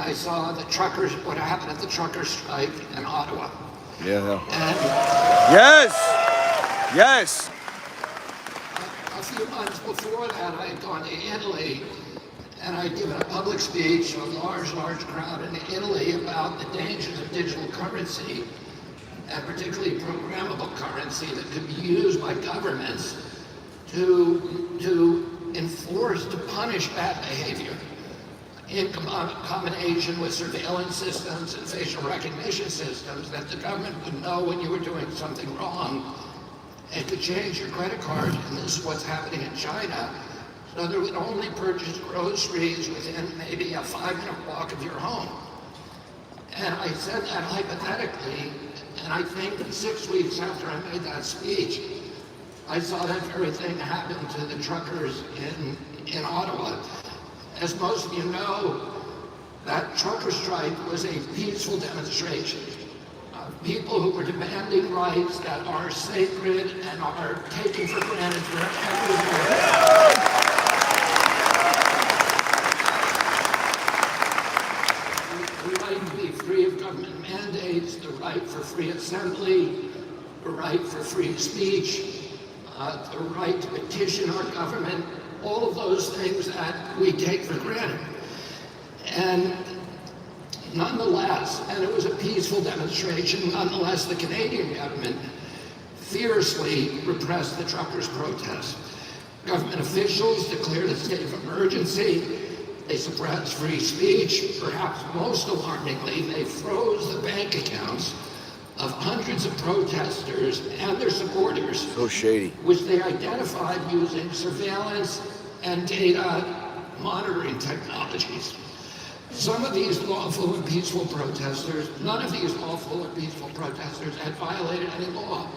I saw the truckers, what happened at the trucker strike in Ottawa. Yeah. And Yes. a few months before that, I had gone to Italy, and I'd given a public speech to a large crowd in Italy about the dangers of digital currency, and particularly programmable currency that could be used by governments to enforce, to punish bad behavior in combination with surveillance systems and facial recognition systems, that the government would know when you were doing something wrong and could change your credit card, and this is what's happening in China, so they would only purchase groceries within maybe a 5-minute walk of your home. And I said that hypothetically, and I think 6 weeks after I made that speech, I saw that very thing happen to the truckers in Ottawa. As most of you know, that trucker strike was a peaceful demonstration of people who were demanding rights that are sacred and are taken for granted for everyone. The right to be free of government mandates, the right for free assembly, the right for free speech, the right to petition our government, all of those things that we take for granted. And nonetheless, and it was a peaceful demonstration, nonetheless the Canadian government fiercely repressed the truckers' protests. Government officials declared a state of emergency. They suppressed free speech. Perhaps most alarmingly, they froze the bank accounts of hundreds of protesters and their supporters. So shady. Which they identified using surveillance and data monitoring technologies. Some of these lawful and peaceful protesters, none of these lawful and peaceful protesters had violated any law.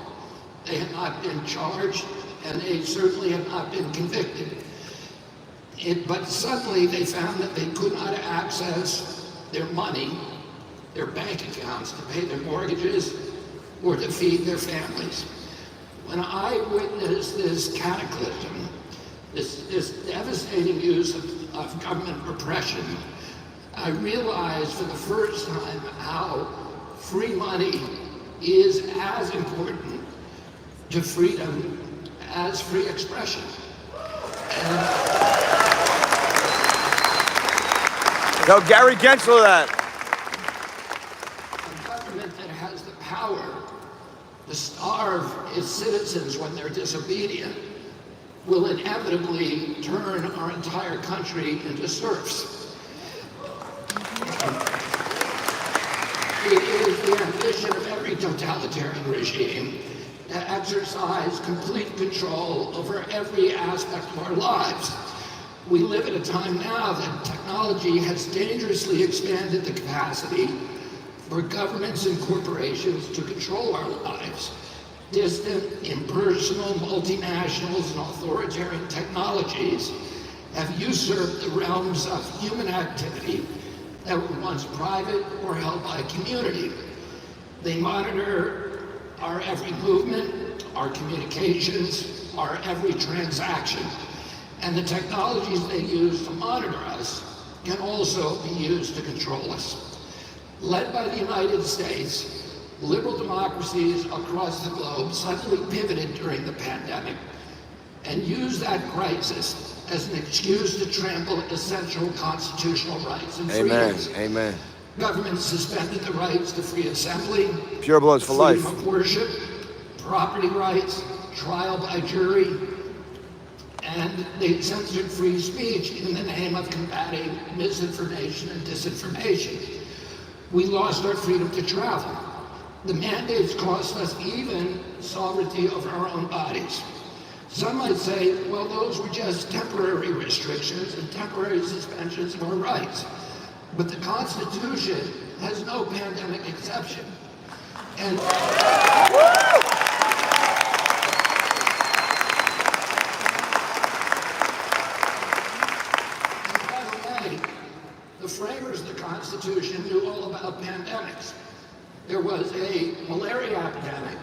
They had not been charged, and they certainly had not been convicted. But suddenly they found that they could not access their money, their bank accounts, to pay their mortgages or to feed their families. When I witnessed this cataclysm, this devastating use of government repression, I realized for the first time how free money is as important to freedom as free expression. Yo, Gary Gensler that. A government that has the power to starve its citizens when they're disobedient will inevitably turn our entire country into serfs. It is the ambition of every totalitarian regime to exercise complete control over every aspect of our lives. We live at a time now that technology has dangerously expanded the capacity for governments and corporations to control our lives. Distant, impersonal, multinationals and authoritarian technologies have usurped the realms of human activity that were once private or held by a community. They monitor our every movement, our communications, our every transaction. And the technologies they use to monitor us can also be used to control us. Led by the United States, liberal democracies across the globe suddenly pivoted during the pandemic and used that crisis as an excuse to trample essential constitutional rights and freedoms. Amen. Governments suspended the rights to free assembly, Pure bloods for life, freedom of worship, property rights, trial by jury, and they censored free speech in the name of combating misinformation and disinformation. We lost our freedom to travel. The mandates cost us even sovereignty over our own bodies. Some might say, well, those were just temporary restrictions and temporary suspensions of our rights. But the Constitution has no pandemic exception. And the framers of the Constitution knew all about pandemics. There was a malaria epidemic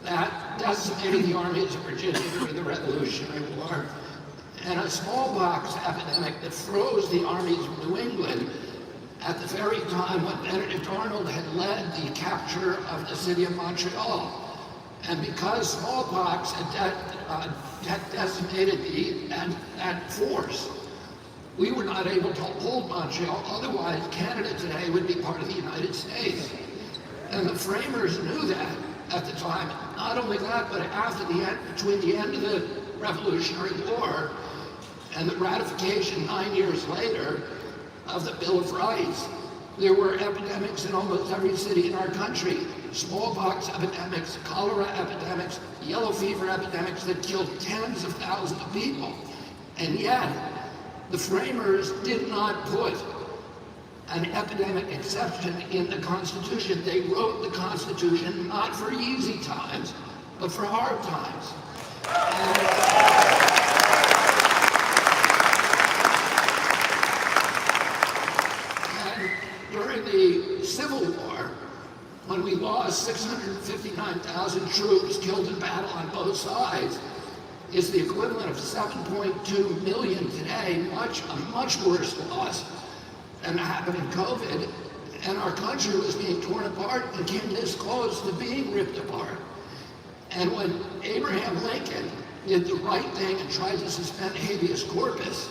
that decimated the armies of Virginia during the Revolutionary War, and a smallpox epidemic that froze the armies of New England at the very time when Benedict Arnold had led the capture of the city of Montreal. And because smallpox had decimated that force, we were not able to hold Montreal. Otherwise, Canada today would be part of the United States. And the framers knew that at the time. Not only that, but between the end of the Revolutionary War and the ratification 9 years later of the Bill of Rights, there were epidemics in almost every city in our country. Smallpox epidemics, cholera epidemics, yellow fever epidemics that killed tens of thousands of people. And yet, the framers did not put an epidemic exception in the Constitution. They wrote the Constitution not for easy times, but for hard times. And during the Civil War, when we lost 659,000 troops killed in battle on both sides, is the equivalent of 7.2 million today, a much worse loss than happened in COVID. And our country was being torn apart and came this close to being ripped apart. And when Abraham Lincoln did the right thing and tried to suspend habeas corpus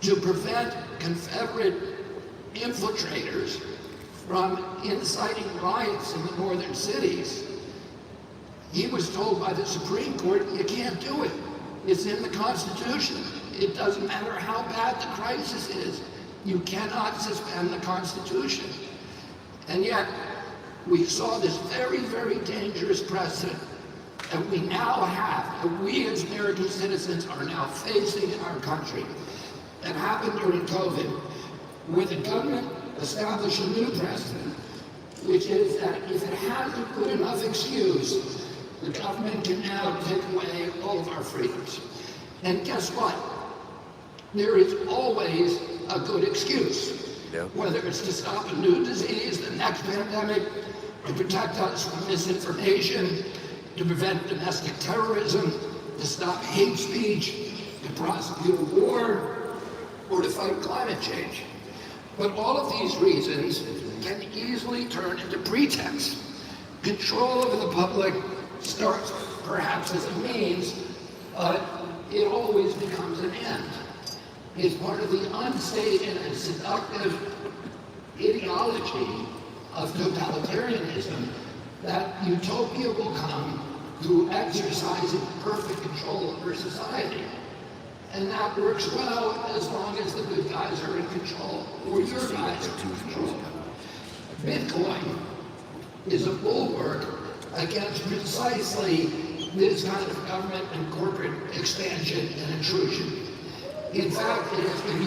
to prevent Confederate infiltrators from inciting riots in the northern cities, he was told by the Supreme Court, you can't do it. It's in the Constitution. It doesn't matter how bad the crisis is. You cannot suspend the Constitution. And yet, we saw this very, very dangerous precedent that we now have, that we as American citizens are now facing in our country, that happened during COVID, where the government established a new precedent, which is that if it has a good enough excuse, the government can now take away all of our freedoms. And guess what? There is always a good excuse. Yeah. Whether it's to stop a new disease, the next pandemic, to protect us from misinformation, to prevent domestic terrorism, to stop hate speech, to prosecute a war, or to fight climate change. But all of these reasons can easily turn into pretext. Control over the public starts perhaps as a means, but it always becomes an end. It's part of the unstated and seductive ideology of totalitarianism that utopia will come through exercising perfect control over society. And that works well as long as the good guys are in control, or your guys are in control. Bitcoin is a bulwark against precisely this kind of government and corporate expansion and intrusion. In fact, it has been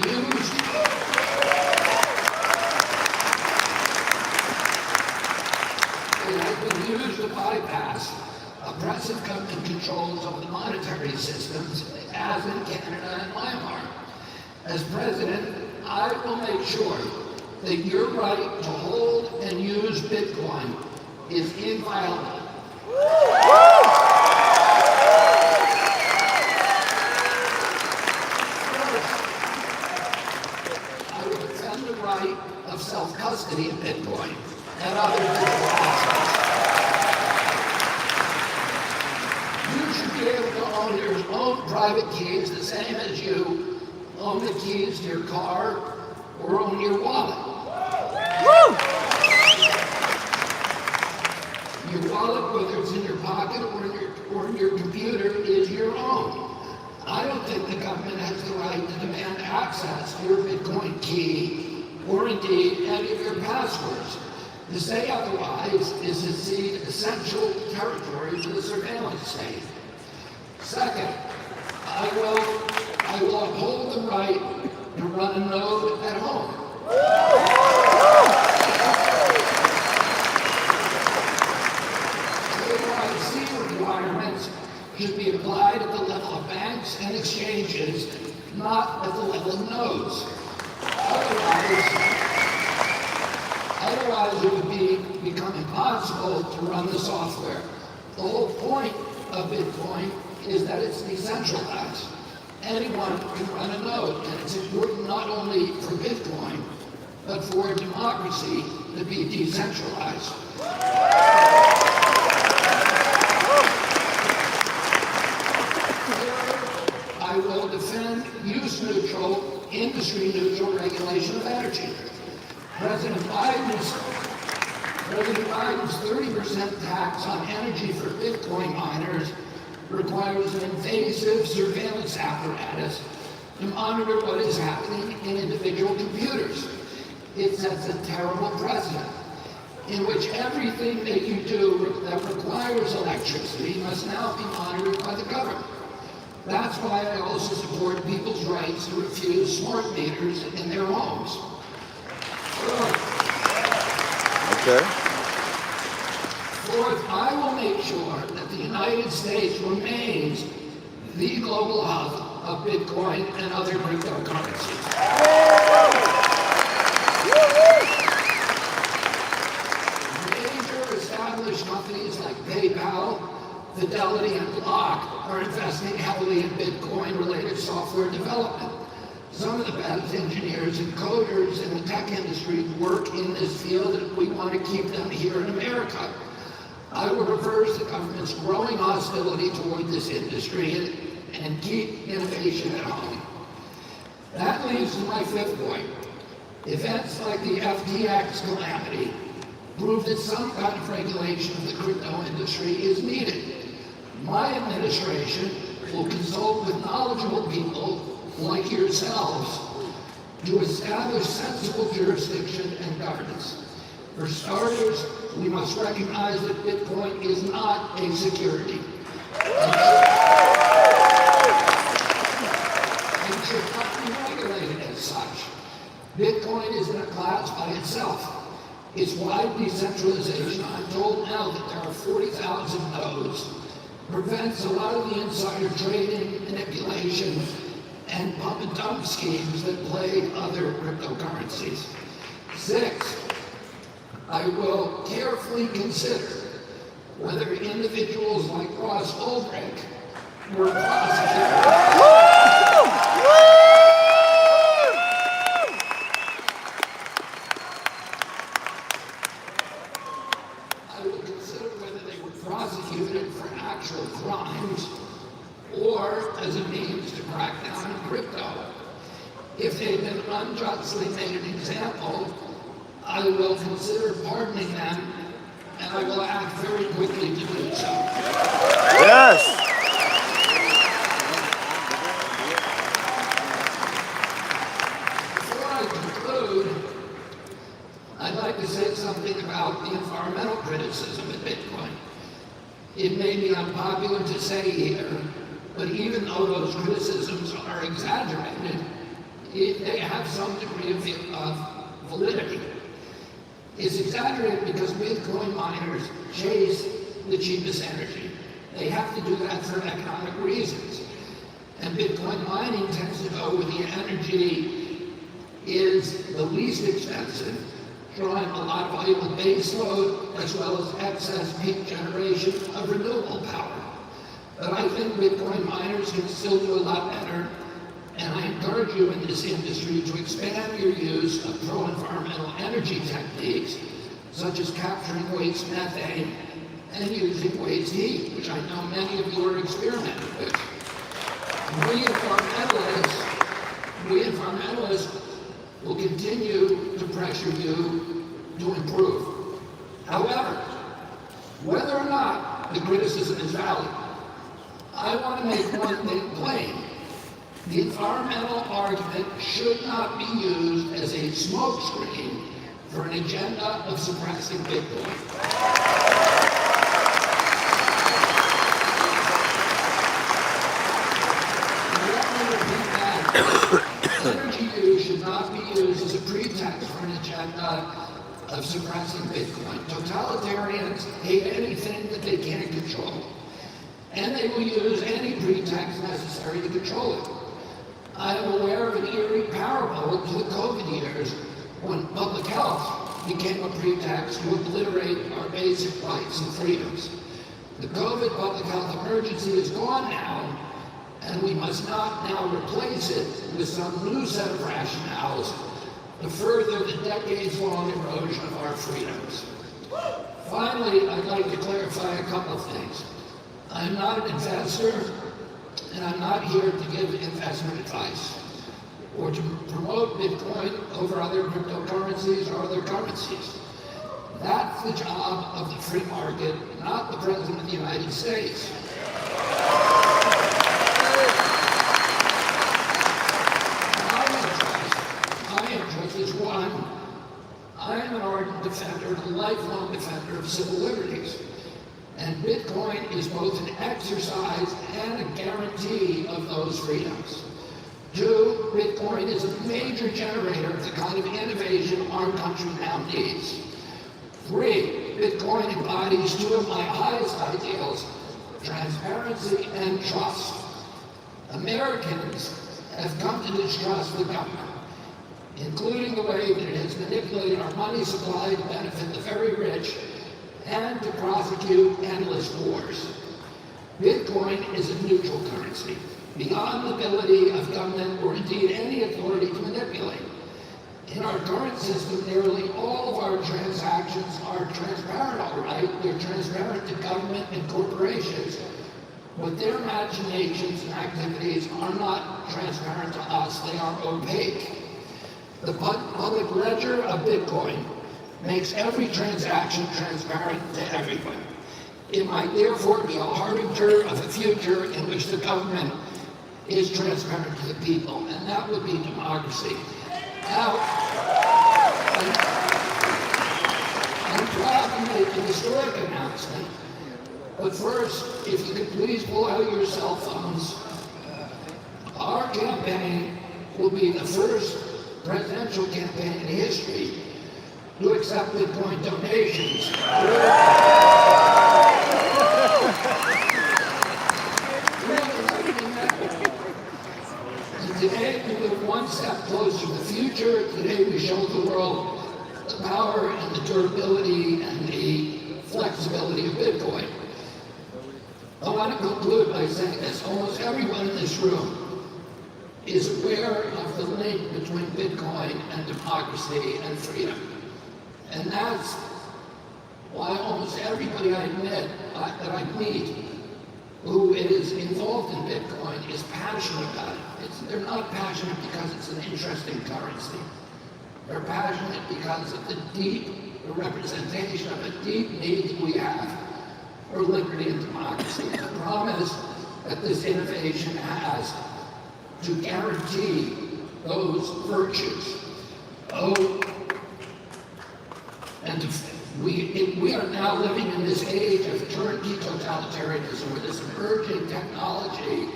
used to bypass oppressive government controls over the monetary systems, as in Canada and Myanmar. As president, I will make sure that your right to hold and use Bitcoin is inviolable. I will defend the right of self-custody of Bitcoin and other digital assets. You should be able to own your own private keys the same as you own the keys to your car or own your wallet. Woo! Your wallet, whether it's in your pocket or in your computer, is your own. I don't think the government has the right to demand access to your Bitcoin key or indeed any of your passwords. To say otherwise is to cede essential territory to the surveillance state. Second, I will uphold the right to run a node at home. KYC requirements should be applied at the level of banks and exchanges, not at the level of nodes. Otherwise it would become impossible to run the software. The whole point of Bitcoin is that it's decentralized. Anyone can run a node, and it's important not only for Bitcoin, but for democracy to be decentralized. I will defend use-neutral, industry-neutral regulation of energy. President Biden's 30% tax on energy for Bitcoin miners requires an invasive surveillance apparatus to monitor what is happening in individual computers. It sets a terrible precedent in which everything that you do that requires electricity must now be monitored by the government. That's why I also support people's rights to refuse smart meters in their homes. Okay. Fourth, I will make sure that the United States remains the global hub of Bitcoin and other cryptocurrencies. Major established companies like PayPal, Fidelity, and Block are investing heavily in Bitcoin-related software development. Some of the best engineers and coders in the tech industry work in this field, and we want to keep them here in America. I will reverse the government's growing hostility toward this industry and keep innovation at home. That leads to my fifth point. Events like the FTX calamity prove that some kind of regulation of the crypto industry is needed. My administration will consult with knowledgeable people like yourselves to establish sensible jurisdiction and governance. For starters, we must recognize that Bitcoin is not a security and should not be regulated as such. Bitcoin is in a class by itself. Its wide decentralization, I'm told now that there are 40,000 nodes, prevents a lot of the insider trading, manipulation, and pump and dump schemes that plague other cryptocurrencies. Six, I will carefully consider whether individuals like Ross Ulbricht were prosecuted. I will consider whether they were prosecuted for actual crimes or as a means to crack down on crypto. If they've been unjustly made an example, I will consider pardoning them, and I will act very quickly to do so. Yes. Before I conclude, I'd like to say something about the environmental criticism of Bitcoin. It may be unpopular to say here, but even though those criticisms are exaggerated, they have some degree of validity. It's exaggerated because Bitcoin miners chase the cheapest energy. They have to do that for economic reasons. And Bitcoin mining tends to go where the energy is the least expensive, drawing a lot of valuable base load as well as excess peak generation of renewable power. But I think Bitcoin miners can still do a lot better, and I encourage you in this industry to expand your use of pro-environmental energy techniques, such as capturing waste methane and using waste heat, which I know many of you are experimenting with. We environmentalists will continue to pressure you to improve. However, whether or not the criticism is valid, I want to make one thing plain. The environmental argument should not be used as a smokescreen for an agenda of suppressing Bitcoin. Let me repeat that. Energy use should not be used as a pretext for an agenda of suppressing Bitcoin. Totalitarians hate anything that they can't control, and they will use any pretext necessary to control it. I am aware of an eerie parallel to the COVID years when public health became a pretext to obliterate our basic rights and freedoms. The COVID public health emergency is gone now, and we must not now replace it with some new set of rationales to further the decades-long erosion of our freedoms. Finally, I'd like to clarify a couple of things. I'm not an investor, and I'm not here to give investment advice or to promote Bitcoin over other cryptocurrencies or other currencies. That's the job of the free market, not the President of the United States. My interest is one, I am an ardent defender, a lifelong defender of civil liberties. And Bitcoin is both an exercise and a guarantee of those freedoms. Two, Bitcoin is a major generator of the kind of innovation our country now needs. Three, Bitcoin embodies two of my highest ideals, transparency and trust. Americans have come to distrust the government, including the way that it has manipulated our money supply to benefit the very rich and to prosecute endless wars. Bitcoin is a neutral currency, beyond the ability of government or indeed any authority to manipulate. In our current system, nearly all of our transactions are transparent, all right? They're transparent to government and corporations, but their machinations and activities are not transparent to us, they are opaque. The public ledger of Bitcoin makes every transaction transparent to everyone. It might therefore be a harbinger of a future in which the government is transparent to the people, and that would be democracy. Now, I'm proud to make a historic announcement, but first, if you could please pull out your cell phones. Our campaign will be the first presidential campaign in history to accept Bitcoin donations. And today we move one step closer to the future. Today we show the world the power and the durability and the flexibility of Bitcoin. I want to conclude by saying this. Almost everyone in this room is aware of the link between Bitcoin and democracy and freedom. And that's why almost everybody I admit that I meet who is involved in Bitcoin is passionate about it. They're not passionate because it's an interesting currency. They're passionate because of the deep representation of a deep need that we have for liberty and democracy. And the promise that this innovation has to guarantee those virtues. We are now living in this age of turnkey totalitarianism with this emerging technology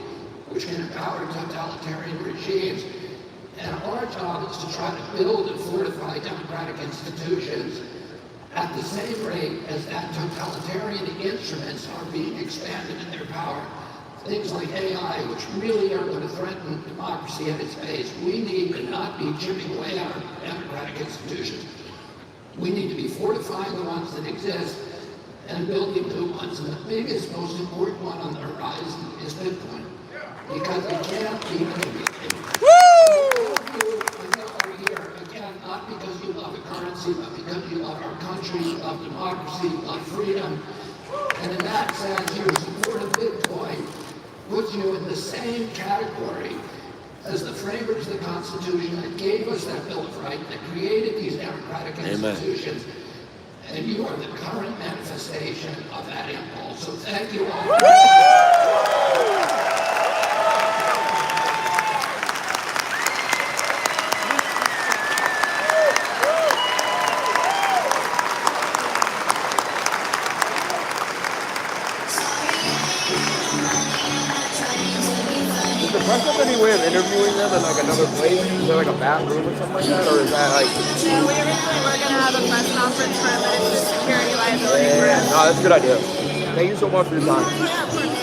which can empower totalitarian regimes. And our job is to try to build and fortify democratic institutions at the same rate as that totalitarian instruments are being expanded in their power. Things like AI, which really are going to threaten democracy at its base. We need to not be chipping away at our democratic institutions. We need to be fortifying the ones that exist and building new ones. And the biggest, most important one on the horizon is Bitcoin. Because it can't be manipulated. Woo! You are here, again, not because you love a currency, but because you love our country, you love democracy, you love freedom. And in that sense, your support of Bitcoin puts you in the same category as the framers of the Constitution that gave us that Bill of Rights, that created these democratic institutions. And you are the current manifestation of that impulse. So thank you all. Is the press have any way of interviewing them in like another place? Is there like a bathroom or something like that? Or is that like... No, we originally were going to have a press conference for it, but it's a security liability for us. No, that's a good idea. Thank you so much for your time. Yeah, of course.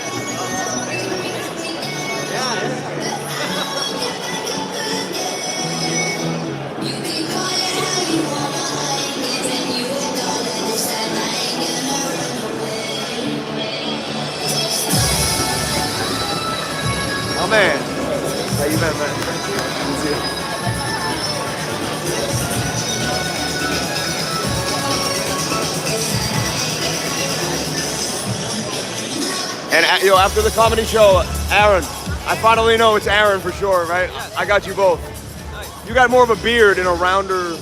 Oh man, how you been, man? Good to see you. And after the comedy show, Aaron, I finally know it's Aaron for sure, right? I got you both. Nice. You got more of a beard and a rounder.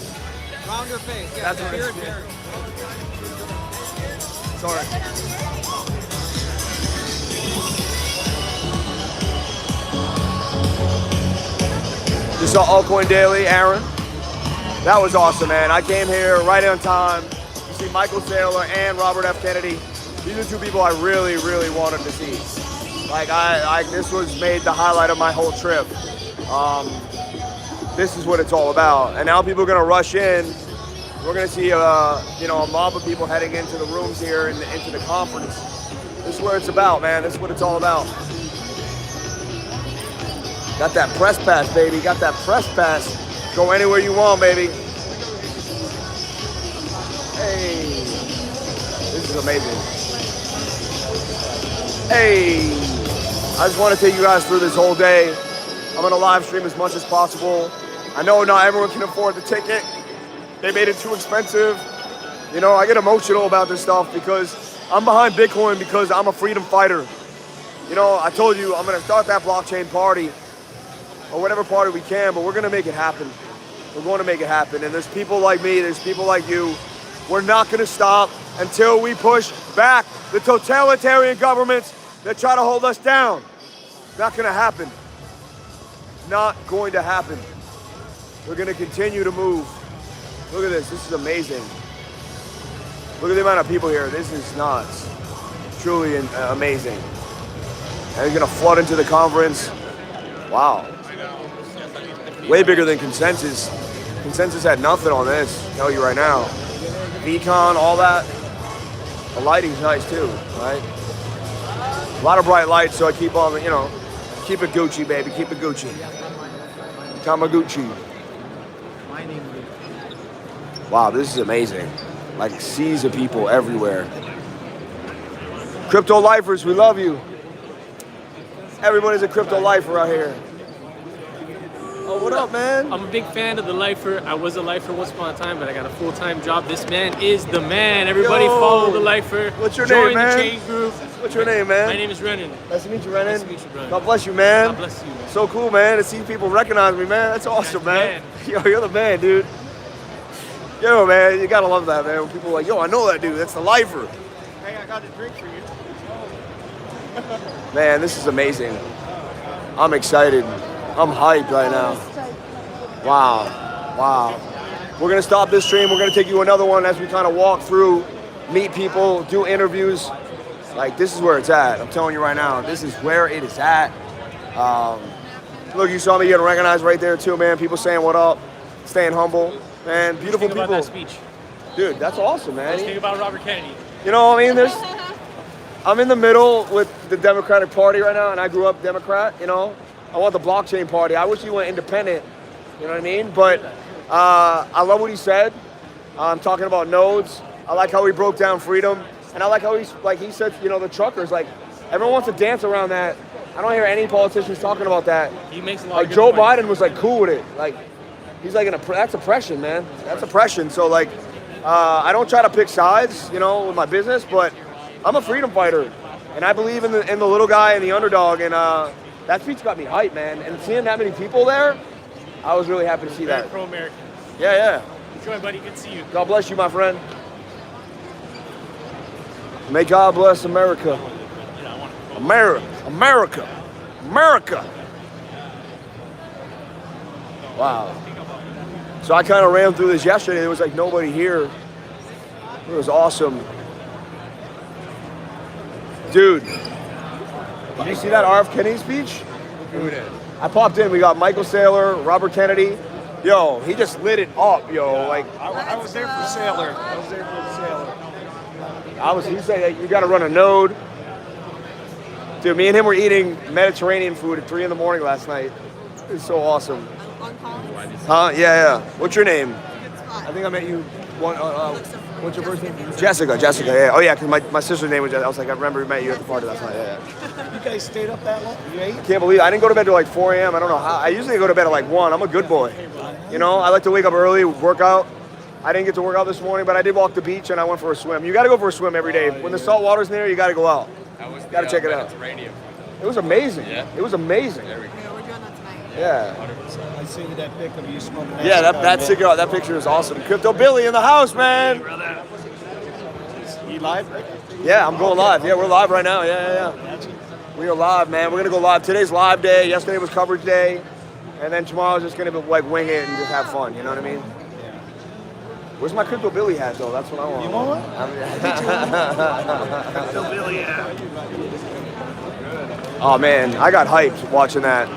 Rounder face. Yeah, That's what beard, it is. beard. Sorry. Just saw Altcoin Daily, Aaron. That was awesome, man. I came here right on time to see Michael Saylor and Robert F. Kennedy. These are two people I really, really wanted to see. Like, this was made the highlight of my whole trip. This is what it's all about. And now people are gonna rush in. We're gonna see, a mob of people heading into the rooms here and into the conference. This is what it's about, man. This is what it's all about. Got that press pass, baby. Got that press pass. Go anywhere you want, baby. Hey, this is amazing. Hey, I just want to take you guys through this whole day. I'm gonna live stream as much as possible. I know not everyone can afford the ticket. They made it too expensive. You know, I get emotional about this stuff because I'm behind Bitcoin because I'm a freedom fighter. You know, I told you I'm gonna start that blockchain party or whatever party we can, but we're gonna make it happen. We're going to make it happen. And there's people like me, there's people like you. We're not gonna stop until we push back the totalitarian governments that try to hold us down. Not gonna happen. Not going to happen. We're gonna continue to move. Look at this is amazing. Look at the amount of people here. This is nuts. Truly amazing. And they're gonna flood into the conference. Wow. Way bigger than Consensus. Consensus had nothing on this, I'll tell you right now. VCon, all that. The lighting's nice too, right? A lot of bright lights, so I keep on, keep it Gucci, baby, keep it Gucci. Tamaguchi. Wow, this is amazing. Like seas of people everywhere. Crypto lifers, we love you. Everybody's a crypto lifer out here. Oh, what up, man? I'm a big fan of the lifer. I was a lifer once upon a time, but I got a full-time job. This man is the man. Everybody follow the lifer. What's your Join name, man? the chain group. What's your name, man? My name is Renan. Nice to meet you, Renan. Nice to meet you, brother. God bless you, man. God bless you, man. So cool, man, to see people recognize me, man. That's awesome, man. Yo, you're the man, dude. Yo, man, you gotta love that, man. When people are like, yo, I know that dude. That's the lifer. Hey, I got a drink for you. Man, this is amazing. I'm excited. I'm hyped right now. Wow. Wow. We're going to stop this stream. We're going to take you another one as we kind of walk through, meet people, do interviews. Like, this is where it's at. I'm telling you right now, this is where it is at. Look, you saw me getting recognized right there too, man. People saying what up, staying humble. Man, beautiful people. About that speech. Dude, that's awesome, man. Let's think about Robert Kennedy. You know what I mean? I'm in the middle with the Democratic Party right now, and I grew up Democrat, you know. I want the blockchain party. I wish he went independent, you know what I mean? But I love what he said. I'm talking about nodes. I like how he broke down freedom. And I like how he said, you know, the truckers, like, everyone wants to dance around that. I don't hear any politicians talking about that. He makes a lot like of good Joe points. Biden was like cool with it. Like, he's like, that's oppression, man. That's oppression. So like, I don't try to pick sides, you know, with my business, but I'm a freedom fighter. And I believe in the little guy and the underdog. And that speech got me hyped, man. And seeing that many people there, I was really happy to see Very that. pro-American. Yeah. Enjoy, buddy. Good to see you. God bless you, my friend. May God bless America. America. Wow. So I kind of ran through this yesterday. There was like nobody here. It was awesome. Dude, did you see that RF Kennedy speech? Who did? I popped in. We got Michael Saylor, Robert Kennedy. Yo, he just lit it up, yo. Like, I was there for Saylor. He said you got to run a node. Dude, me and him were eating Mediterranean food at 3 in the morning last night. It was so awesome. Huh? Yeah. What's your name? I think I met you. What's your first name? Jessica. Yeah. Oh yeah, because my sister's name was Jessica. I was like, I remember we met you at the party last night. Yeah. You guys stayed up that long? You ate? Can't believe I didn't go to bed till like 4 a.m. I don't know how. I usually go to bed at like 1. I'm a good boy. You know, I like to wake up early, work out, I didn't get to work out this morning, but I did walk the beach and I went for a swim. You got to go for a swim every day. When the salt water's there, you got to go out. Got to check it out. It was amazing. Yeah. It was amazing. Yeah, we're doing that tonight. Yeah. I see that pic of you smoking that. Yeah, that cigar, that picture is awesome. Crypto Billy in the house, man. You live? Yeah, I'm going live. Yeah, we're live right now. Yeah. We are live, man. We're gonna go live. Today's live day. Yesterday was coverage day, and then tomorrow's just gonna be like wing it and just have fun. You know what I mean? Where's my Crypto Billy hat though? That's what I want. You want one? Crypto Billy hat. Oh man, I got hyped watching that.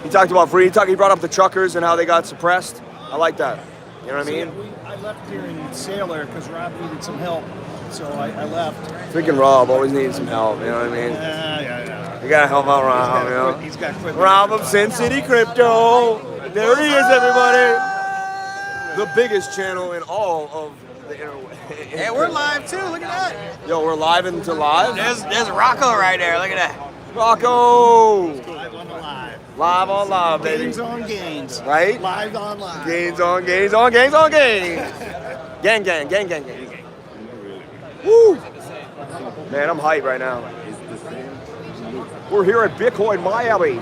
He talked about free. He brought up the truckers and how they got suppressed. I like that. You know what I mean? I left here in Sailor because Rob needed some help, so I left. Freaking Rob always needed some help. You know what I mean? Yeah. You gotta help out Rob. You know? He's got quit. Rob of Sin City Crypto. There he is, everybody. The biggest channel in all of the interweb. Hey, we're live too. Look at that. Yo, we're live into live. There's Rocco right there. Look at that. Rocco. Live on the live. Live on live, baby. Gains on gains. Right? Live on live. Gains on gains on gains on gains. Gang. Woo. Man, I'm hyped right now. We're here at Bitcoin Miami.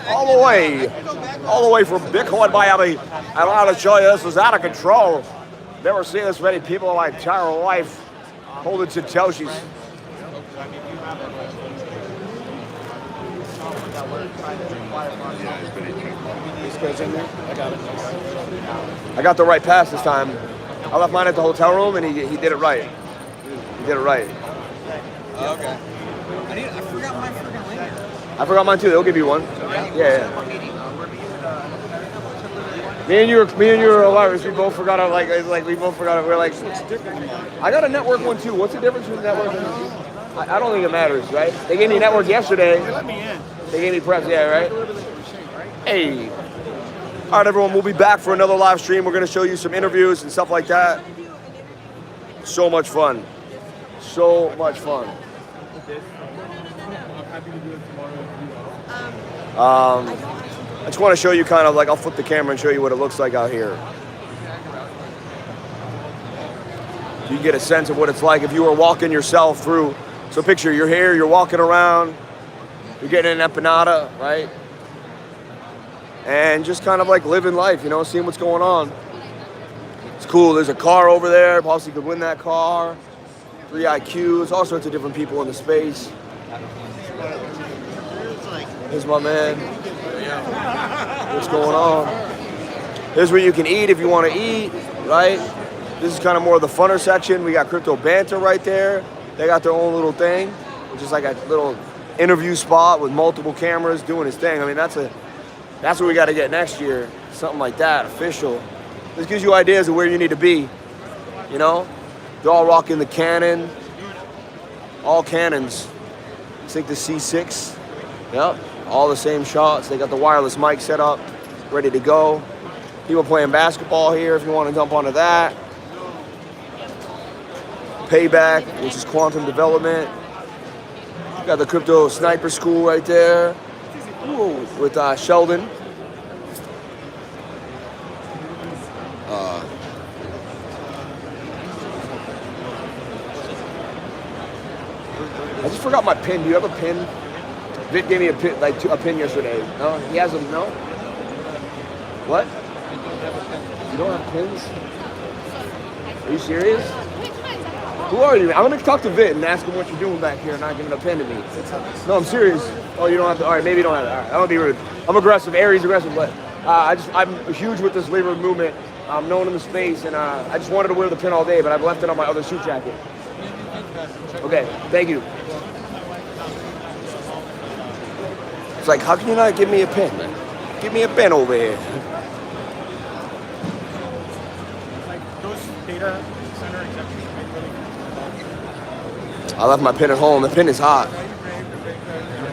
All the way from Bitcoin Miami. I don't know how to show you, this is out of control. Never seen this many people in my entire life holding Satoshis. This goes in there. I got it. I got the right pass this time. I left mine at the hotel room and he did it right. He did it right. Okay. I forgot my freaking lanyard. I forgot mine too. They'll give you one. Yeah. Me and you were hilarious. We both forgot it. We both forgot it. We're like, I got a network one too. What's the difference between network and? I don't think it matters, right? They gave me network yesterday. They let me in. They gave me press, yeah, right? Hey. All right, everyone. We'll be back for another live stream. We're gonna show you some interviews and stuff like that. So much fun. So much fun. I just want to show you kind of like, I'll flip the camera and show you what it looks like out here. You get a sense of what it's like if you were walking yourself through. So picture, you're here, you're walking around, you're getting an empanada, right? And just kind of like living life, you know, seeing what's going on. It's cool, there's a car over there, possibly could win that car. 3 IQs, all sorts of different people in the space. Here's my man. What's going on? Here's where you can eat if you want to eat, right? This is kind of more of the funner section. We got Crypto Banter right there. They got their own little thing, which is like a little interview spot with multiple cameras doing his thing. I mean, that's what we got to get next year. Something like that, official. This gives you ideas of where you need to be, you know? They're all rocking the Canon, all Canons. I think the C6, yep, all the same shots. They got the wireless mic set up, ready to go. People playing basketball here if you want to jump onto that. Payback, which is quantum development. Got the crypto sniper school right there. Ooh, with Sheldon. I just forgot my pin. Do you have a pin? Vic gave me a pin, a pin yesterday. No, he has them. No. What? You don't have pins? Are you serious? Who are you? I'm gonna talk to Vit and ask him what you're doing back here and not giving a pen to me. No, I'm serious. Oh, you don't have to. All right, maybe you don't have to. All right, I don't be rude. I'm aggressive. Aries aggressive, but I'm huge with this labor movement. I'm known in the space, and I just wanted to wear the pin all day, but I've left it on my other suit jacket. Okay, thank you. It's like, how can you not give me a pen, man? Give me a pen over here. I left my pin at home. The pin is hot.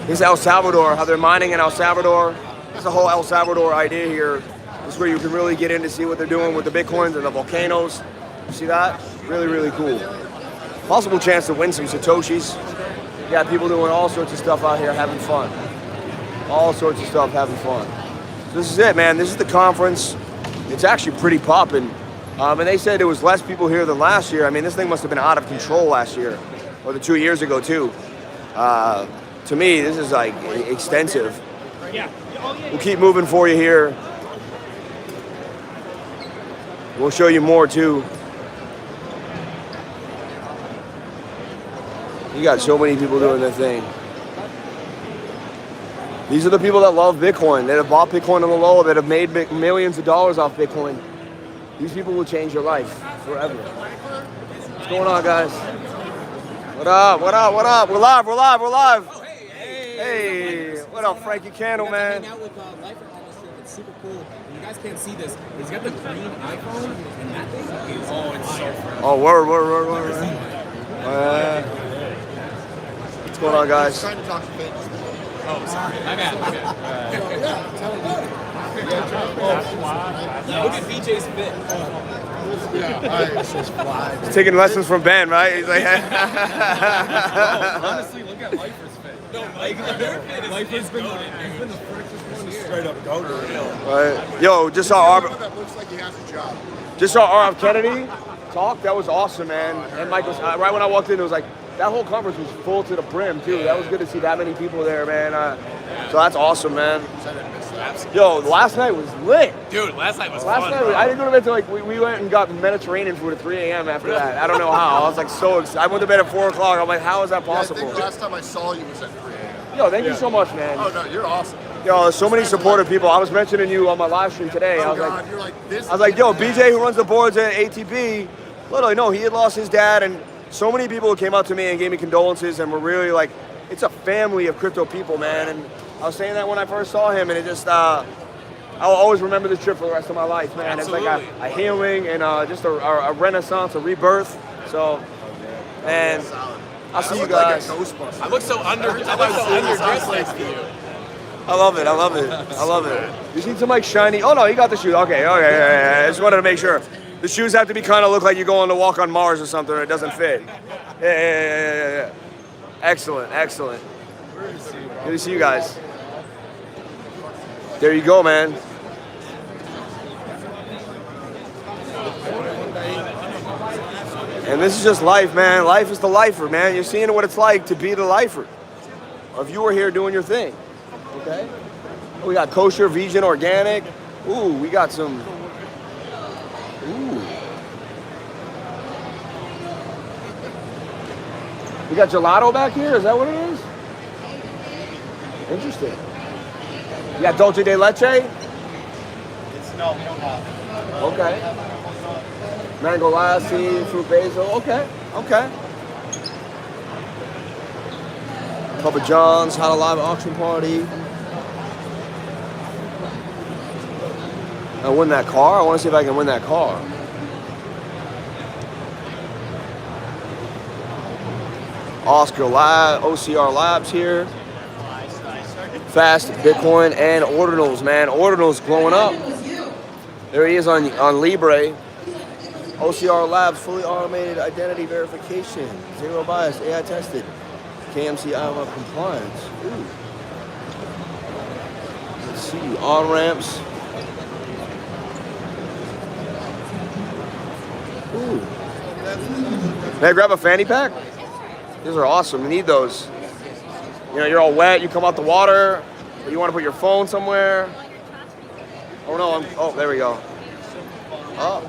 This is El Salvador, how they're mining in El Salvador. It's the whole El Salvador idea here. This is where you can really get in to see what they're doing with the Bitcoins and the volcanoes. You see that? Really, really cool. Possible chance to win some Satoshis. You got people doing all sorts of stuff out here having fun. All sorts of stuff having fun. So this is it, man. This is the conference. It's actually pretty popping. And they said there was less people here than last year. I mean, this thing must have been out of control last year, or the 2 years ago too. To me, this is like extensive. We'll keep moving for you here. We'll show you more too. You got so many people doing their thing. These are the people that love Bitcoin, that have bought Bitcoin on the low, that have made millions of dollars off Bitcoin. These people will change your life forever. What's going on, guys? What up, what up, what up? We're live, we're live, we're live. Oh, hey. Hey, what up, Frankie Candle, man? Hang out with Lifer on this trip. It's super cool. And you guys can't see this. He's got the green iPhone, and that thing is it's so fresh. Oh, word. What's going on, guys? Trying to talk to Finn. Oh, sorry. My bad. Look at BJ's fit. He's taking lessons from Ben, right? He's like, Honestly, look at Lifer's fit. No, their fit is Lifer's been the first one here. Straight up goater. right. Yo, just saw That looks like he has a job. R.F. Kennedy talk. That was awesome, man. And Mike was right when I walked in. It was like that whole conference was full to the brim too. That was good to see that many people there, man. So that's awesome, man. Yo, last night was lit. Dude, last night was Last fun, night, bro. I didn't go to bed till like we went and got Mediterranean food at 3 a.m. after that. I don't know how. I was like so excited. I went to bed at 4 o'clock. I'm like, how is that I possible? think last time I saw you was at 3 a.m. Yo, thank you so much, man. Oh, no, you're awesome. Yo, there's so many supportive people. I was mentioning you on my live stream today. I Oh, was God, like, you're like this. I was like, yo, BJ, who runs the boards at ATB, literally, no, he had lost his dad, and so many people who came out to me and gave me condolences, and were really like, it's a family of crypto people, man. And I was saying that when I first saw him, and it just, I'll always remember this trip for the rest of my life, man. Absolutely. It's like a healing and just a renaissance, a rebirth. So, and I'll see you guys. I look so underdressed next to you. I love it. You seen some like shiny? Oh no, you got the shoes. Okay. I just wanted to make sure. The shoes have to be kind of look like you're going to walk on Mars or something. It doesn't fit. Yeah. Excellent. Good to see you guys. There you go, man. And this is just life, man. Life is the lifer, man. You're seeing what it's like to be the lifer. Or if you were here doing your thing. Okay? We got kosher, vegan, organic. Ooh, we got some. Ooh. We got gelato back here? Is that what it is? Interesting. You got dulce de leche? No, we don't have. Okay. Mango lassi, fruit basil. Okay. Papa John's had a live auction party. I win that car. I want to see if I can win that car. OCR Labs here. Fast Bitcoin and ordinals, man. Ordinals blowing up. There he is on Libre. OCR Labs, fully automated identity verification. Zero bias, AI tested. KMC Iowa compliance. Ooh. Let's see, on-ramps. Ooh. May I grab a fanny pack? These are awesome. You need those. You know, you're all wet. You come out the water. Or you want to put your phone somewhere. Oh no! Oh, there we go. Oh.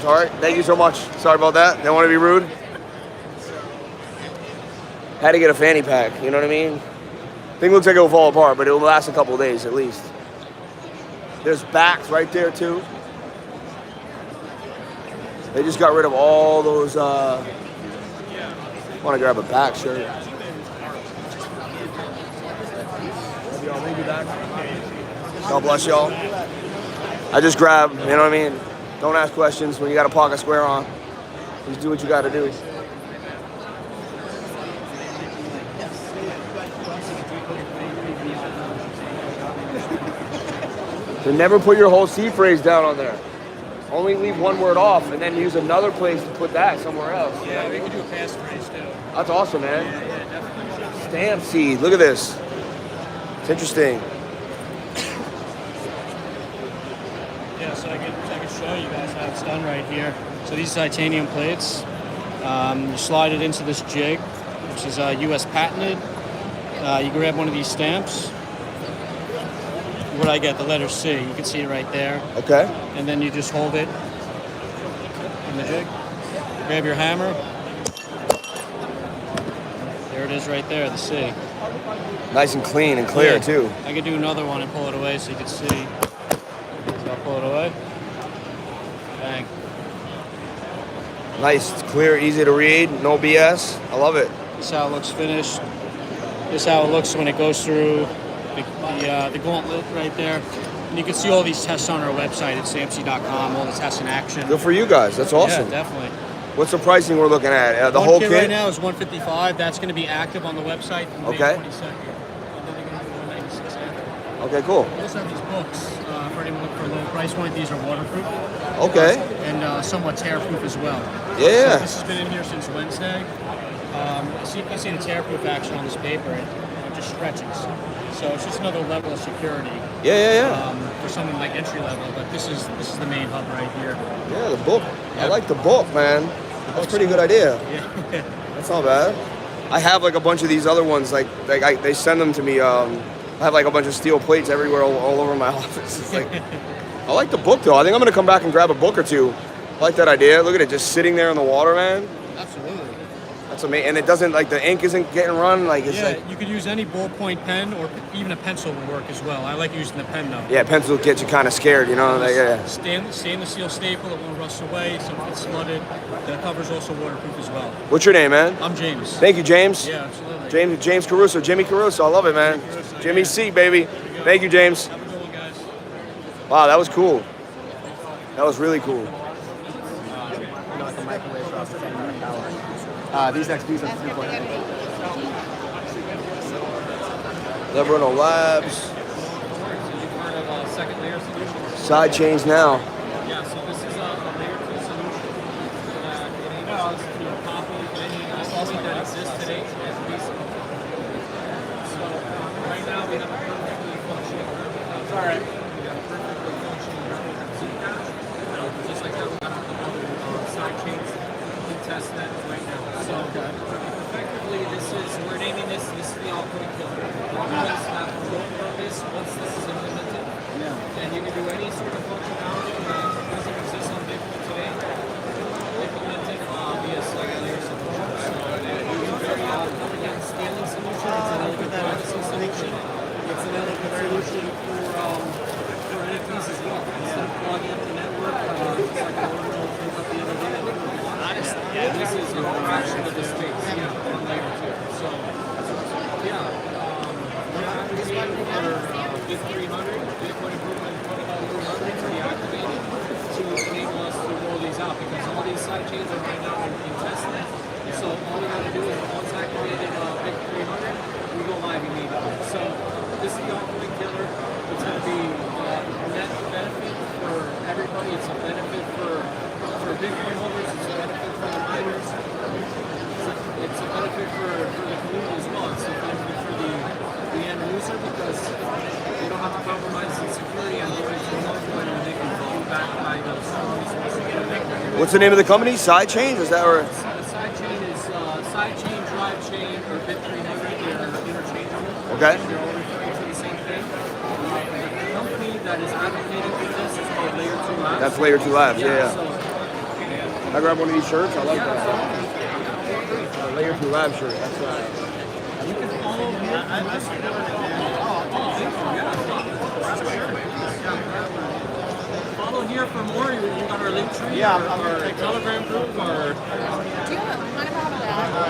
Sorry. Thank you so much. Sorry about that. Didn't want to be rude. Had to get a fanny pack. You know what I mean? Thing looks like it will fall apart, but it will last a couple of days at least. There's backs right there too. They just got rid of all those. Want to grab a back shirt. God bless y'all. I just grab, you know what I mean? Don't ask questions when you got a pocket square on. Just do what you got to do. So never put your whole C phrase down on there. Only leave one word off and then use another place to put that somewhere else. Yeah, we can do a passphrase too. That's awesome, man. Yeah, definitely. Stamp seed. Look at this. It's interesting. Yeah, so I can show you guys how it's done right here. So these titanium plates, you slide it into this jig, which is U.S. patented. You grab one of these stamps. What I get, the letter C. You can see it right there. Okay. And then you just hold it in the jig. Grab your hammer. There it is right there, the C. Nice and clean and clear, too. I could do another one and pull it away so you can see. So I'll pull it away. Bang. Nice, it's clear, easy to read, no BS. I love it. This is how it looks finished. This is how it looks when it goes through the gauntlet right there. And you can see all these tests on our website at samc.com, all the tests in action. Good for you guys. That's awesome. Yeah, definitely. What's the pricing we're looking at? The One whole kit kit? right now is $155. That's going to be active on the website May Okay. 22nd. And then they're going to do $196 after. Okay, cool. We also have these books for anyone looking for a low price point. These are waterproof. Okay. And somewhat tear-proof as well. Yeah. So this has been in here since Wednesday. So you can see the tear-proof action on this paper. It just stretches. So it's just another level of security. Yeah. For something like entry level, but this is the main hub right here. Yeah, the book. I Yep. like the book, man. That's a pretty good idea. Yeah. That's not bad. I have like a bunch of these other ones. They send them to me. I have like a bunch of steel plates everywhere, all over my office. It's like, I like the book though. I think I'm gonna come back and grab a book or two. I like that idea. Look at it, just sitting there in the water, man. Absolutely. That's amazing. And it doesn't, like, the ink isn't getting run. Like, it's like, You could use any ballpoint pen or even a pencil will work as well. I like using the pen though. yeah, pencil gets you kind of scared, you know? Like, yeah. Stainless steel staple, it won't rust away, so if it's flooded. The cover's also waterproof as well. What's your name, man? I'm James. Thank you, James. Yeah, absolutely. James Caruso, Jimmy Caruso. I love it, man. Jimmy C, baby. Thank you, James. Have a good one, guys. Wow, that was cool. That was really cool. These XPs have 3.8. Liberal Labs. Part of second layer solution. Side chains now. Yeah, so this is a layer 2 solution that enables us to copy any SLC that exists today as basic. So right now we have a perfectly functioning replica. All right. We have a perfectly functioning replica Z cache. Just like that, we got a couple side chains to test that right now. So effectively, we're naming this is the output killer. Once that will purpose, once this is implemented, and you can do any sort of functionality that doesn't exist on Bitcoin today, implemented via second layer solution. So it's a very elegant scaling solution, it's an elegant privacy solution, it's an elegant solution for NFTs as well. Instead of plugging up the network, just like a normal hook up the other day, this is a fraction of the space on layer 2. So, this might be for BIT 300, Bitcoin Improvement Protocol 200 to be activated to enable us to roll these out because all these side chains are right now in testnet. So all we got to do is once activated BIT 300, we go live immediately. So this is the ultimate killer. It's going to be a net benefit for everybody. It's a benefit for Bitcoin holders. It's a benefit for the miners. It's a benefit for the community as well. It's a benefit for the end user because they don't have to compromise in security and going to one point and they can fall back by those strong. What's the name of the company? Side chains? Is that where? The side chain is side chain, drive chain, or BIT 300. They're interchangeable. Okay. They're all referring to the same thing. The company that is advocating for this is called Layer 2 Labs. That's Layer 2 Labs, yeah. So, I grab one of these shirts. I like that. Layer 2 Lab shirt. That's right. you can follow follow here for more. You got our link tree, our Telegram group, or Do you mind if I have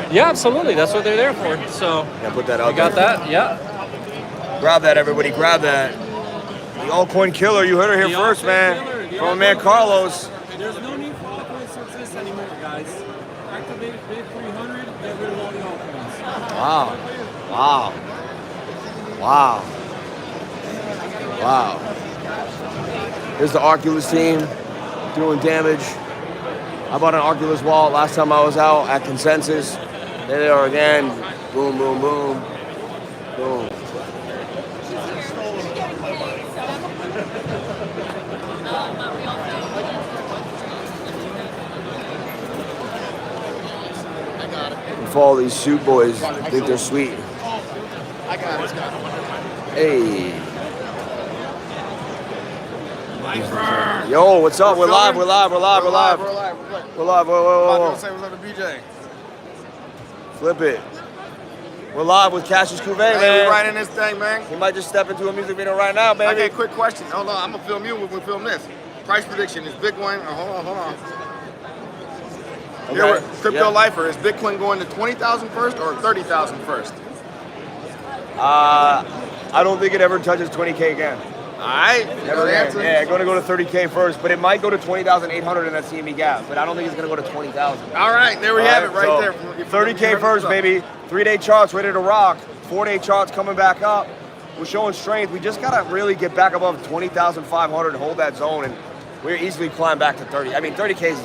that? yeah, absolutely. That's what they're there for. So Yeah, put that out you got there. that? Yeah. Grab that, everybody. Grab that. The altcoin killer. You heard her here The first, altcoin man. killer, the From my man altcoin Carlos. There's no need for altcoins to exist anymore, guys. Activate BIT 300. Get rid of all the altcoins. Wow. Wow. Wow. Wow. Here's the Arculus team doing damage. I bought an Arculus wallet last time I was out at Consensus. There they are again. Boom, boom, boom. Boom. if all these suit boys think they're sweet. I got it. Hey. Yo, what's up? We're live. We're live. Whoa. Say what's up to BJ. Flip it. We're live with Cassius Couve, Hey, man. we're right in this thing, man. He might just step into a music video right now, baby. Okay, quick question. Hold on, I'm gonna film you when we film this. Price prediction is Bitcoin. Hold on. Okay. Here, Crypto Yeah. Lifer, is Bitcoin going to 20,000 first or 30,000 first? I don't think it ever touches 20K again. All right. Never Good again. answer. Yeah, going to go to 30K first, but it might go to 20,800 in that CME gap. But I don't think it's going to go to 20,000. All right, there we have it right so there. 30K first, baby. 3-day charts ready to rock. 4-day charts coming back up. We're showing strength. We just gotta really get back above 20,500 and hold that zone, and we're easily climb back to 30. I mean, 30K is.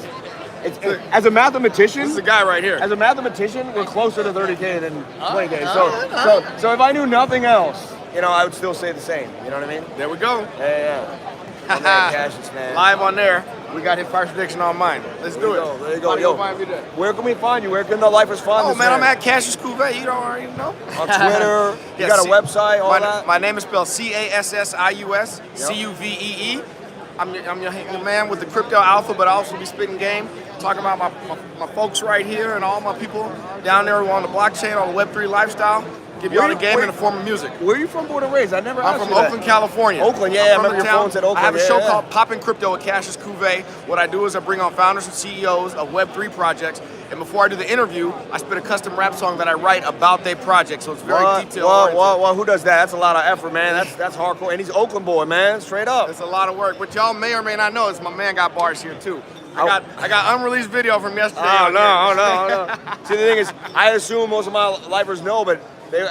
As a mathematician, This is the guy right here. as a mathematician, we're closer to 30K than 20K. So if I knew nothing else, I would still say the same. You know what I mean? There we go. Yeah. My man Cassius, man. Live on there. We got his price prediction on mine. Let's do it. There you go. Audio Yo, find me there. where can we find you? Where can the lifers find Oh this man, I'm at Cassius Couve. You don't already know. on Twitter. You Yeah, got a website, all that? My name is spelled CASSIUSCUVEE. I'm your man with the crypto alpha, but I also be spitting game, talking about my folks right here and all my people down there on the blockchain, on the Web3 lifestyle. Give you all the game in the form of music. Where are you from, born and raised? I never I'm asked from you that. Oakland, California. Oakland, yeah, I I'm from remember the your phone said Oakland. I have a yeah, show yeah. called Poppin' Crypto with Cassius Couve. What I do is I bring on founders and CEOs of Web3 projects, and before I do the interview, I spit a custom rap song that I write about their project, so it's very detailed. What? Who does that? That's a lot of effort, man. That's hardcore. And he's Oakland boy, man. Straight up. It's a lot of work, but y'all may or may not know is my man got bars here too. I got unreleased video from yesterday. Oh no. See, the thing is, I assume most of my lifers know, but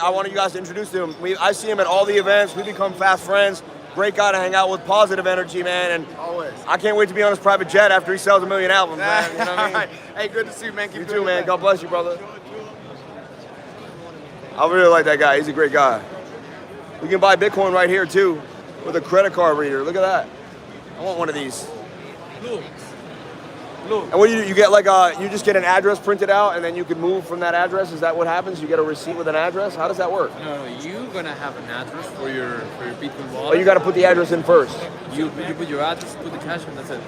I wanted you guys to introduce them. I see him at all the events. We become fast friends. Great guy to hang out with, positive energy, man. And Always. I can't wait to be on his private jet after he sells 1 million albums, man. You know what I mean? All right. Hey, good to see you, man. Keep You doing too, man. it. God bless you, brother. I really like that guy. He's a great guy. We can buy Bitcoin right here, too, with a credit card reader. Look at that. I want one of these. And what do you do? You get you just get an address printed out, and then you can move from that address? Is that what happens? You get a receipt with an address? How does that work? No, you're gonna have an address for your Bitcoin Oh, wallet. you got to put the address in first. You put your address, put the cash, and that's it.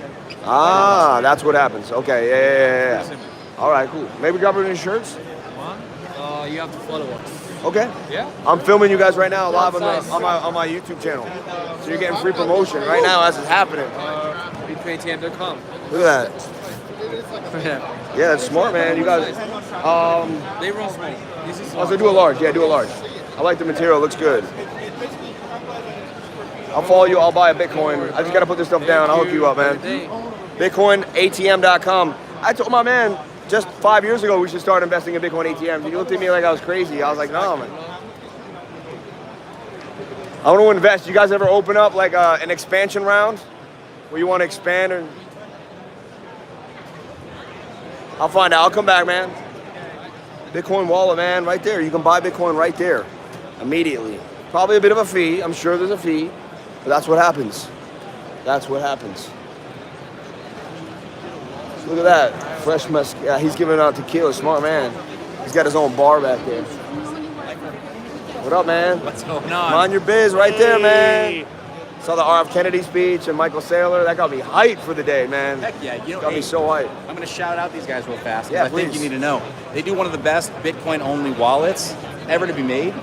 Ah, that's what happens. Okay, yeah. All right, cool. Maybe grab any shirts? You have to follow us. Okay. Yeah. I'm filming you guys right now live on my YouTube channel. So you're getting free promotion right now as it's happening. BitcoinATM.com. Look at that. Yeah, that's smart, man. You guys. They run small. This is Also, do a large. Yeah, do a large. I like the material. It looks good. I'll follow you. I'll buy a Bitcoin. I just got to put this stuff down. I'll hook you up, man. BitcoinATM.com. I told my man just 5 years ago we should start investing in Bitcoin ATMs. He looked at me like I was crazy. I was like, no, man. I want to invest. You guys ever open up like an expansion round where you want to expand? And I'll find out. I'll come back, man. Bitcoin wallet, man, right there. You can buy Bitcoin right there immediately. Probably a bit of a fee. I'm sure there's a fee, but that's what happens. That's what happens. Look at that. Fresh musk. Yeah, he's giving out tequila. Smart man. He's got his own bar back there. What up, man? What's going on? Mind your biz right there, man. Saw the RF Kennedy speech and Michael Saylor. That got me hyped for the day, man. Heck yeah. Got me so hyped. I'm going to shout out these guys real fast. 'Cause Yeah, I think please. you need to know. They do one of the best Bitcoin-only wallets ever to be made.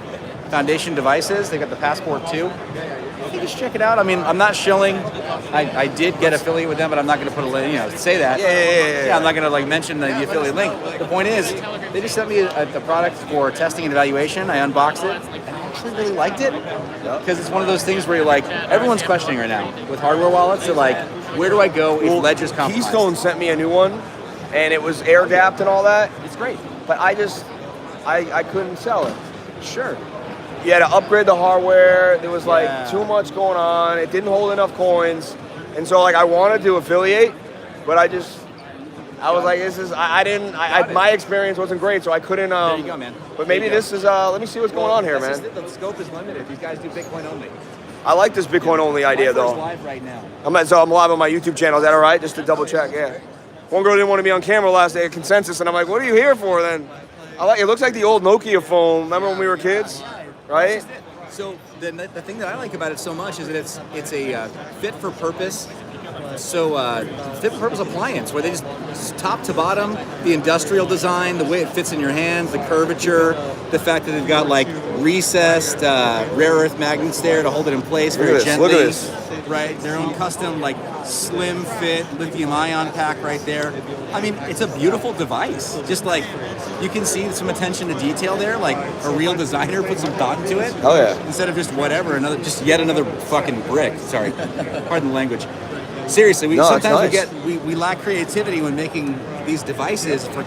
Foundation devices. They got the Passport 2. You can check it out. I mean, I'm not shilling. I did get affiliate with them, but I'm not going to put a link, say that. Yeah. I'm not going to mention the affiliate link. The point is, they just sent me a product for testing and evaluation. I unboxed it. I actually really liked it because it's one of those things where you're like, everyone's questioning right now with hardware wallets. They're like, where do I go if Ledger's compromised? Keystone sent me a new one, and it was air gapped and all that. It's great. But I couldn't sell it. Sure. You had to upgrade the hardware. There was Yeah. too much going on. It didn't hold enough coins, and so I wanted to affiliate, but I was like, my experience wasn't great, so I couldn't. There you go, man. But maybe this is. Let me see what's going on here, man. The scope is limited. These guys do Bitcoin only. I like this Bitcoin only idea Lifer's though. live right now. I'm live on my YouTube channel. Is that all right? Just to double check. Yeah. One girl didn't want to be on camera last day at Consensus, and I'm like, what are you here for then? It looks like the old Nokia phone. Remember when we were kids, right? So the thing that I like about it so much is that it's a fit for purpose. So fit for purpose appliance where they just top to bottom, the industrial design, the way it fits in your hands, the curvature, the fact that they've got like recessed rare earth magnets there to hold it in place very gently. Look at this. Right, their own custom like slim fit lithium ion pack right there. I mean, it's a beautiful device. Just like you can see some attention to detail there, like a real designer put some thought into it. Oh yeah. Instead of just whatever, just yet another fucking brick. Sorry, pardon the language. Seriously, we lack creativity when making these devices for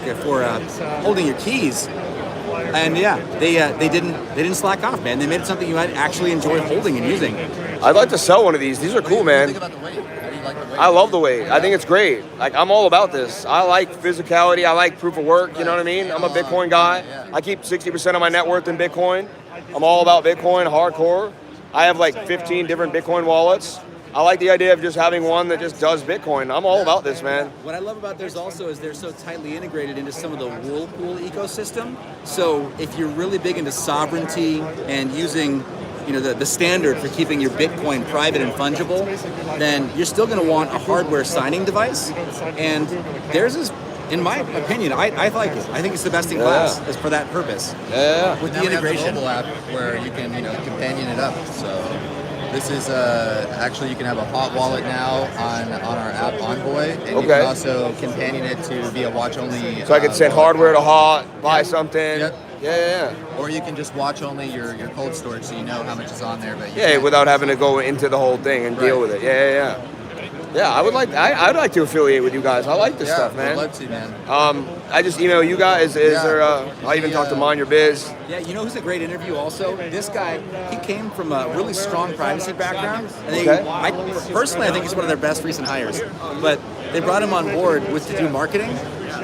holding your keys. And yeah, they didn't slack off, man. They made it something you might actually enjoy holding and using. I'd like to sell one of these. These are cool, man. I love the weight. I think it's great. Like, I'm all about this. I like physicality. I like proof of work. You know what I mean? I'm a Bitcoin guy. I keep 60% of my net worth in Bitcoin. I'm all about Bitcoin, hardcore. I have like 15 different Bitcoin wallets. I like the idea of just having one that just does Bitcoin. I'm all about this, man. What I love about theirs also is they're so tightly integrated into some of the Whirlpool ecosystem. So if you're really big into sovereignty and using, the standard for keeping your Bitcoin private and fungible, then you're still going to want a hardware signing device. And theirs is, in my opinion, I like it. I think it's the best in class is for that purpose. Yeah. With the integration. We have a mobile app where you can, companion it up. So this is actually you can have a hot wallet now on our app Envoy, and you can also companion it to via watch only. So I could send hardware to hot, buy something. Yep. Yeah. Or you can just watch only your cold storage, so you know how much is on there. But without having to go into the whole thing and deal with it. Yeah. Yeah, I'd like to affiliate with you guys. I like this stuff, man. I'd love to, man. I just email you guys. I even talk to Mind Your Biz. Yeah, you know who's a great interview also? This guy, he came from a really strong privacy background. And I think he's one of their best recent hires. But they brought him on board to do marketing.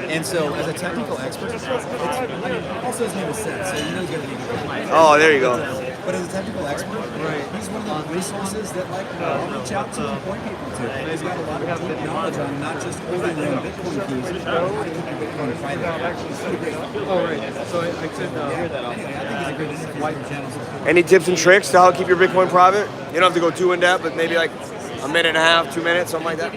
And so, as a technical expert, also his name is Seth, so you know he's going to be good. Oh, there you go. But as a technical expert, he's one of the resources that I'll reach out to and point people to. He's got a lot of deep knowledge on not just holding your own Bitcoin keys, but how to keep your Bitcoin private. Oh, right. So I could hear that. Anyway, I think he's a great interview channel. Any tips and tricks to how to keep your Bitcoin private? You don't have to go too in depth, but maybe like a minute and a half, 2 minutes, something like that.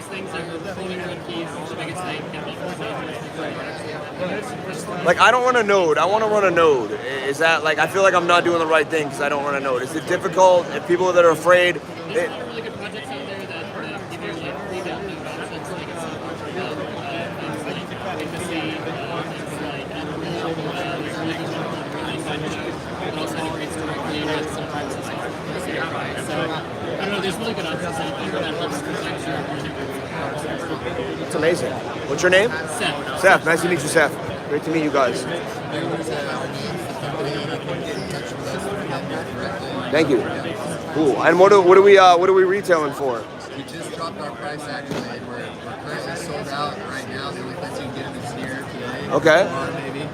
Like, I don't run a node. I want to run a node. Is that like, I feel like I'm not doing the right thing because I don't run a node. Is it difficult? If people that are afraid. It's amazing. What's your name? Seth. Seth, nice to meet you, Seth. Great to meet you guys. Thank you. Cool. And what are we retailing for? We just dropped our price actually. We're currently sold out right now. The only place you can get them is here today. Okay. Tomorrow maybe.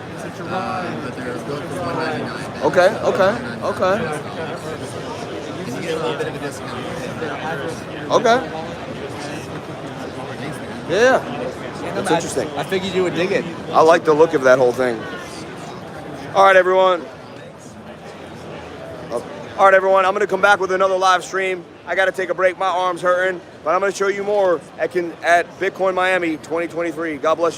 But they're built for $199. Okay. And you get a little bit of a discount. Okay. Yeah. That's interesting. I figured you would dig it. I like the look of that whole thing. All right, everyone. I'm going to come back with another live stream. I got to take a break. My arm's hurting. But I'm going to show you more at Bitcoin Miami 2023. God bless you.